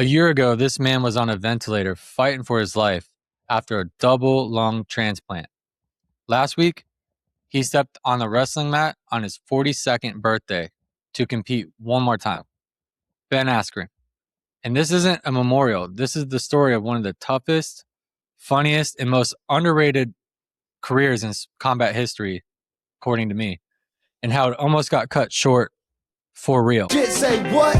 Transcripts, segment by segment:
A year ago, this man was on a ventilator fighting for his life after a double lung transplant. Last week, he stepped on the wrestling mat on his 42nd birthday to compete one more time. Ben Askren. And this isn't a memorial. This is the story of one of the toughest, funniest, and most underrated careers in combat history, according to me, and how it almost got cut short for real. Jit say what?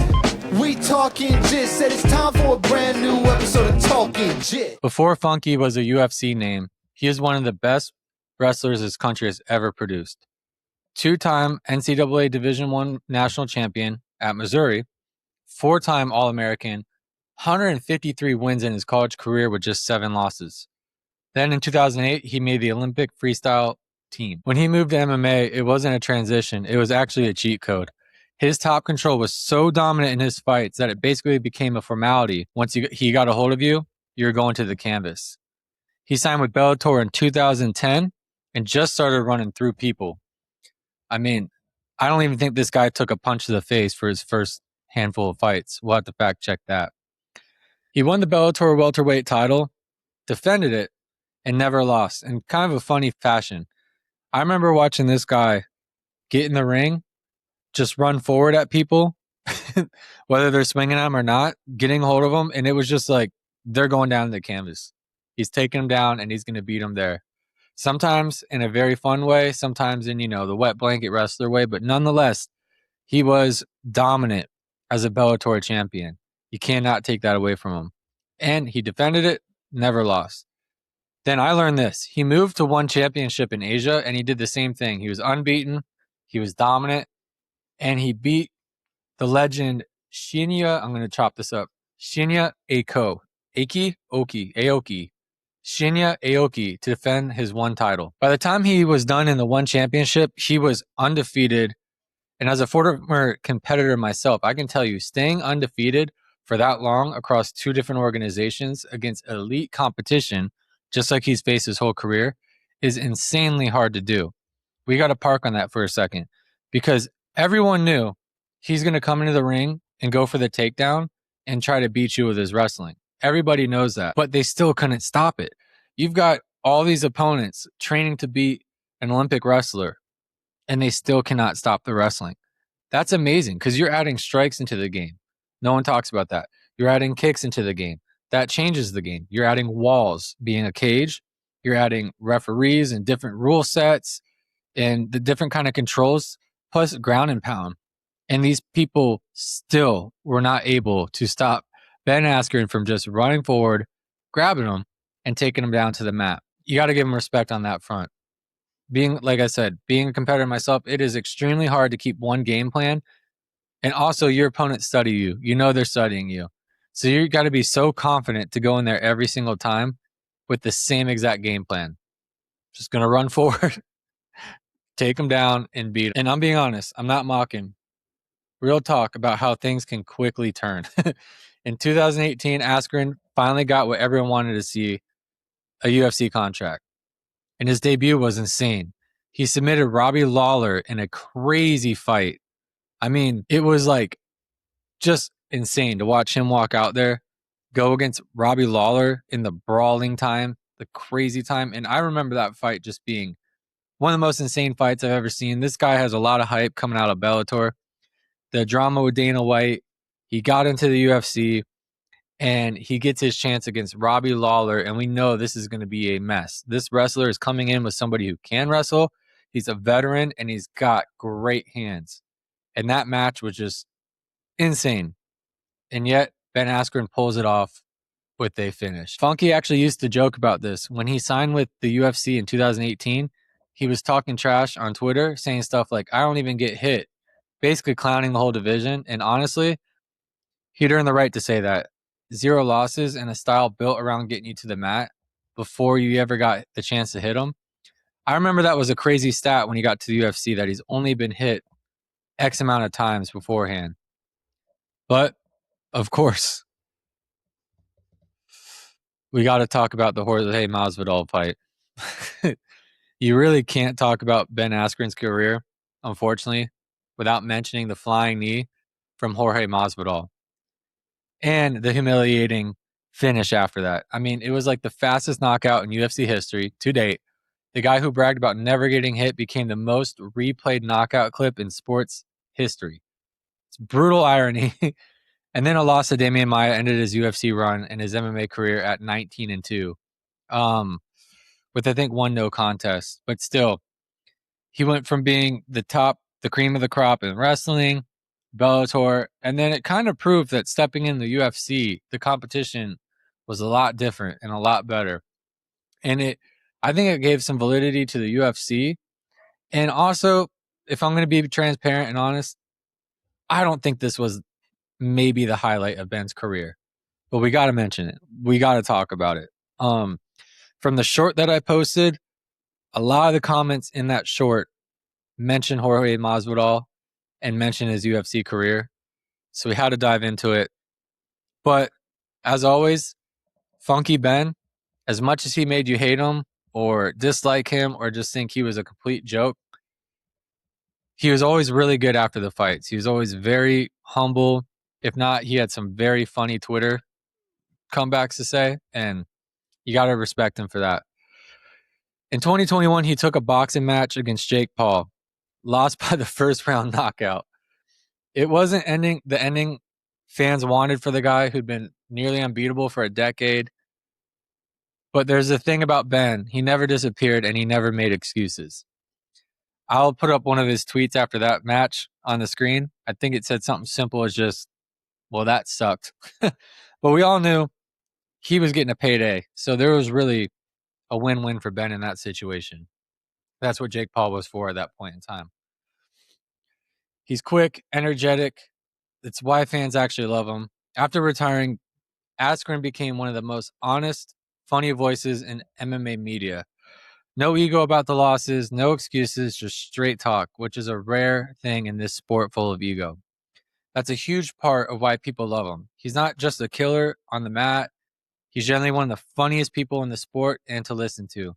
We talking Jit said it's time for a brand new episode of Talking Jit. Before Funky was a UFC name, he is one of the best wrestlers this country has ever produced. Two-time NCAA Division I national champion at Missouri, four-time All-American, 153 wins in his college career with just 7 losses. Then in 2008, he made the Olympic freestyle team. When he moved to MMA, it wasn't a transition. It was actually a cheat code. His top control was so dominant in his fights that it basically became a formality. Once he got a hold of you, you're going to the canvas. He signed with Bellator in 2010 and just started running through people. I mean, I don't even think this guy took a punch to the face for his first handful of fights. We'll have to fact check that. He won the Bellator welterweight title, defended it, and never lost in kind of a funny fashion. I remember watching this guy get in the ring, just run forward at people, whether they're swinging them or not, getting hold of them, and it was just like they're going down to the canvas. He's taking them down, and he's going to beat them there. Sometimes in a very fun way, sometimes in, the wet blanket wrestler way, but nonetheless, he was dominant as a Bellator champion. You cannot take that away from him. And he defended it, never lost. Then I learned this. He moved to one championship in Asia, and he did the same thing. He was unbeaten, he was dominant, and he beat the legend Shinya. I'm going to chop this up. Shinya Aoki. Shinya Aoki to defend his one title. By the time he was done in the one championship, he was undefeated. And as a former competitor myself, I can tell you, staying undefeated for that long across 2 different organizations against elite competition, just like he's faced his whole career, is insanely hard to do. We got to park on that for a second because everyone knew he's going to come into the ring and go for the takedown and try to beat you with his wrestling. Everybody knows that, but they still couldn't stop it. You've got all these opponents training to beat an Olympic wrestler, and they still cannot stop the wrestling. That's amazing because you're adding strikes into the game. No one talks about that. You're adding kicks into the game. That changes the game. You're adding walls being a cage. You're adding referees and different rule sets and the different kind of controls, plus ground and pound. And these people still were not able to stop Ben Askren from just running forward, grabbing him, and taking him down to the mat. You got to give him respect on that front. Like I said, being a competitor myself, it is extremely hard to keep one game plan. And also your opponents study you. You know they're studying you. So you got to be so confident to go in there every single time with the same exact game plan. Just going to run forward, take him down, and beat him. And I'm being honest. I'm not mocking. Real talk about how things can quickly turn. In 2018, Askren finally got what everyone wanted to see, a UFC contract. And his debut was insane. He submitted Robbie Lawler in a crazy fight. I mean, it was like just insane to watch him walk out there, go against Robbie Lawler in the brawling time, the crazy time. And I remember that fight just being one of the most insane fights I've ever seen. This guy has a lot of hype coming out of Bellator. The drama with Dana White, he got into the UFC, and he gets his chance against Robbie Lawler, and we know this is going to be a mess. This wrestler is coming in with somebody who can wrestle. He's a veteran, and he's got great hands. And that match was just insane. And yet, Ben Askren pulls it off with a finish. Funky actually used to joke about this. When he signed with the UFC in 2018, he was talking trash on Twitter, saying stuff like, I don't even get hit, basically clowning the whole division. And honestly, he'd earned the right to say that. 0 losses and a style built around getting you to the mat before you ever got the chance to hit him. I remember that was a crazy stat when he got to the UFC, that he's only been hit X amount of times beforehand. But, of course, we got to talk about the Jorge Masvidal fight. You really can't talk about Ben Askren's career, unfortunately, without mentioning the flying knee from Jorge Masvidal. and the humiliating finish after that. I mean, it was like the fastest knockout in UFC history to date. The guy who bragged about never getting hit became the most replayed knockout clip in sports history. It's brutal irony. And then a loss to Damian Maia ended his UFC run and his MMA career at 19-2, with I think one no contest. But still, he went from being the cream of the crop in wrestling, Bellator, and then it kind of proved that stepping in the UFC, the competition was a lot different and a lot better. And I think it gave some validity to the UFC. And also, if I'm going to be transparent and honest, I don't think this was maybe the highlight of Ben's career, but we got to mention it. We got to talk about it. From the short that I posted, a lot of the comments in that short mention Jorge Masvidal and mention his UFC career. So we had to dive into it. But as always, Funky Ben, as much as he made you hate him or dislike him or just think he was a complete joke, he was always really good after the fights. He was always very humble. If not, he had some very funny Twitter comebacks to say, and you got to respect him for that. In 2021, he took a boxing match against Jake Paul, lost by the first round knockout. It wasn't the ending fans wanted for the guy who'd been nearly unbeatable for a decade. But there's a thing about Ben. He never disappeared and he never made excuses. I'll put up one of his tweets after that match on the screen. I think it said something simple as just, well, that sucked. But we all knew he was getting a payday. So there was really a win-win for Ben in that situation. That's what Jake Paul was for at that point in time. He's quick, energetic. It's why fans actually love him. After retiring, Askren became one of the most honest, funny voices in MMA media. No ego about the losses, no excuses, just straight talk, which is a rare thing in this sport full of ego. That's a huge part of why people love him. He's not just a killer on the mat. He's generally one of the funniest people in the sport and to listen to.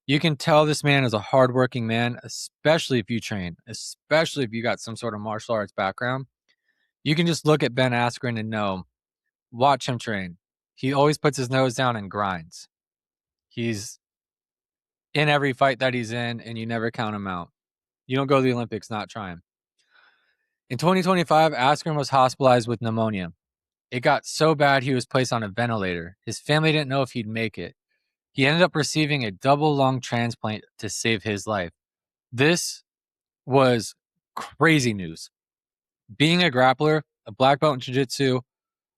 You can tell this man is a hardworking man, especially if you train, especially if you got some sort of martial arts background. You can just look at Ben Askren and know, watch him train. He always puts his nose down and grinds. He's in every fight that he's in, and you never count him out. You don't go to the Olympics not trying. In 2025, Askren was hospitalized with pneumonia. It got so bad he was placed on a ventilator. His family didn't know if he'd make it. He ended up receiving a double lung transplant to save his life. This was crazy news. Being a grappler, a black belt in jiu-jitsu,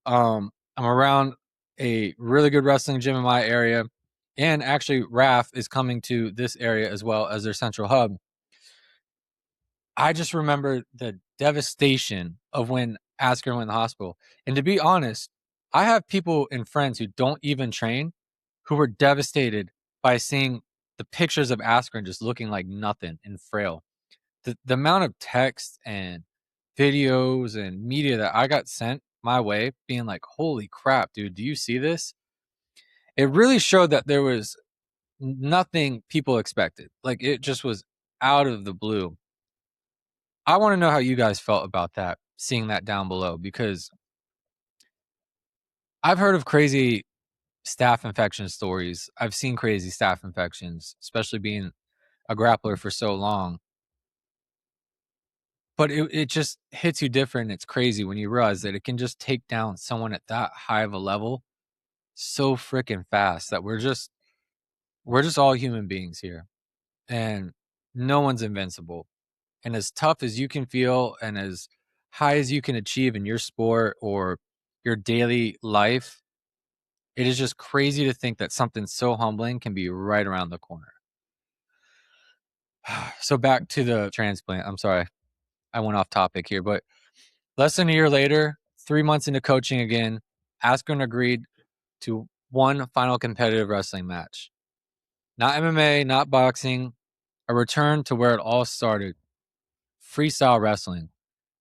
I'm around a really good wrestling gym in my area, and actually RAF is coming to this area as well as their central hub. I just remember the devastation of when Askren went in the hospital. And to be honest, I have people and friends who don't even train who were devastated by seeing the pictures of Askren just looking like nothing and frail. The amount of text and videos and media that I got sent my way being like, holy crap, dude, do you see this? It really showed that there was nothing people expected. Like it just was out of the blue. I want to know how you guys felt about that, seeing that down below, because I've heard of crazy staph infection stories. I've seen crazy staph infections, especially being a grappler for so long. But it just hits you different. It's crazy when you realize that it can just take down someone at that high of a level so freaking fast that we're just all human beings here. And no one's invincible. And as tough as you can feel and as high as you can achieve in your sport or your daily life, it is just crazy to think that something so humbling can be right around the corner. So back to the transplant. I'm sorry, I went off topic here, but less than a year later, 3 months into coaching again, Askren agreed to one final competitive wrestling match. Not MMA, not boxing, a return to where it all started. Freestyle wrestling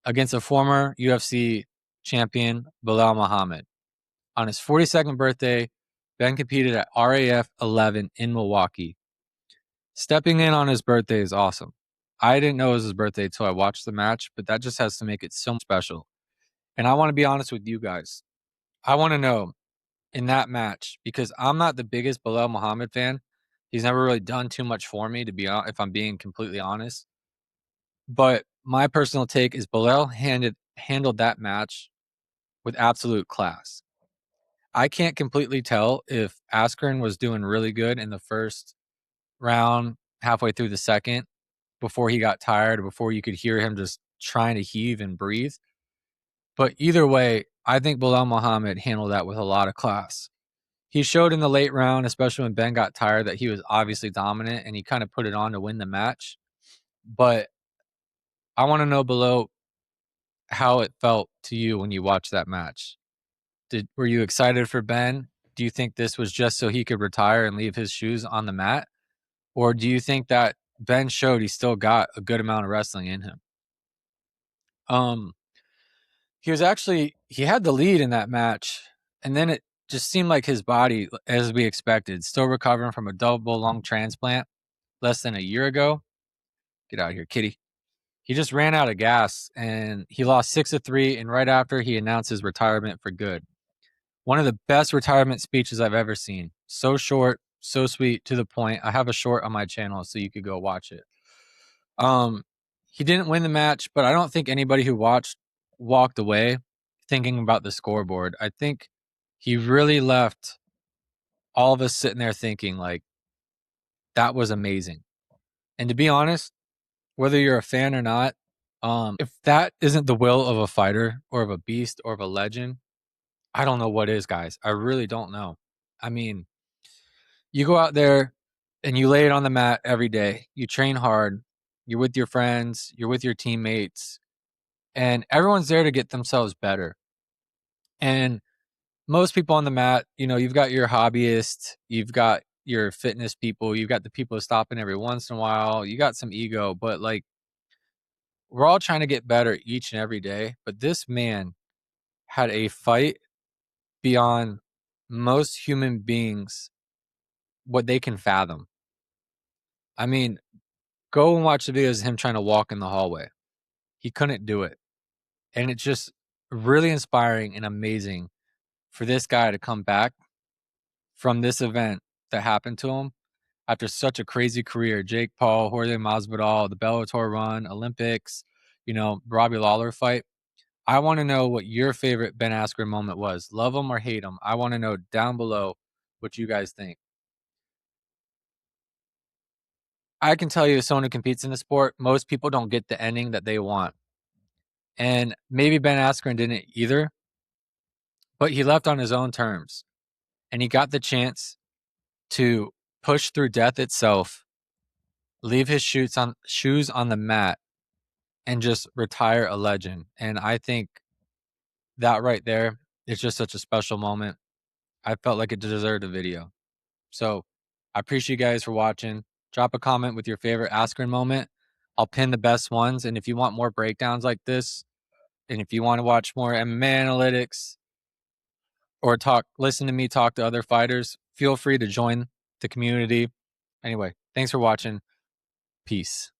against a former UFC champion, Bilal Muhammad. On his 42nd birthday, Ben competed at RAF 11 in Milwaukee. Stepping in on his birthday is awesome. I didn't know it was his birthday until I watched the match, but that just has to make it so special. And I want to be honest with you guys. I want to know in that match because I'm not the biggest Bilal Muhammad fan. He's never really done too much for me, to be honest, if I'm being completely honest. But my personal take is Bilal handled that match with absolute class. I can't completely tell if Askren was doing really good in the first round, halfway through the second, before he got tired, or before you could hear him just trying to heave and breathe. But either way, I think Bilal Muhammad handled that with a lot of class. He showed in the late round, especially when Ben got tired, that he was obviously dominant and he kind of put it on to win the match. But I want to know below how it felt to you when you watched that match. Were you excited for Ben? Do you think this was just so he could retire and leave his shoes on the mat? Or do you think that Ben showed he still got a good amount of wrestling in him? Um, he had the lead in that match, and then it just seemed like his body, as we expected, still recovering from a double lung transplant less than a year ago. Get out of here, kitty. He just ran out of gas and he lost 6-3. And right after, he announced his retirement for good. One of the best retirement speeches I've ever seen. So short, so sweet, to the point. I have a short on my channel, so you could go watch it. He didn't win the match, but I don't think anybody who watched walked away thinking about the scoreboard. I think he really left all of us sitting there thinking like that was amazing. And to be honest, whether you're a fan or not, if that isn't the will of a fighter or of a beast or of a legend, I don't know what is, guys. I really don't know. I mean, you go out there and you lay it on the mat every day. You train hard. You're with your friends. You're with your teammates. And everyone's there to get themselves better. And most people on the mat, you've got your hobbyists, you've got your fitness people, you've got the people stopping every once in a while, you got some ego, but like we're all trying to get better each and every day. But this man had a fight beyond most human beings, what they can fathom. I mean, go and watch the videos of him trying to walk in the hallway. He couldn't do it. And it's just really inspiring and amazing for this guy to come back from this event that happened to him after such a crazy career. Jake Paul, Jorge Masvidal, the Bellator run, Olympics, Robbie Lawler fight. I want to know what your favorite Ben Askren moment was. Love him or hate him. I want to know down below what you guys think. I can tell you, as someone who competes in the sport, most people don't get the ending that they want. And maybe Ben Askren didn't either, but he left on his own terms. And he got the chance to push through death itself, leave his shoes on the mat, and just retire a legend. And I think that right there is just such a special moment. I felt like it deserved a video. So I appreciate you guys for watching. Drop a comment with your favorite Askren moment. I'll pin the best ones. And if you want more breakdowns like this, and if you want to watch more MMA analytics or listen to me talk to other fighters, feel free to join the community. Anyway, thanks for watching. Peace.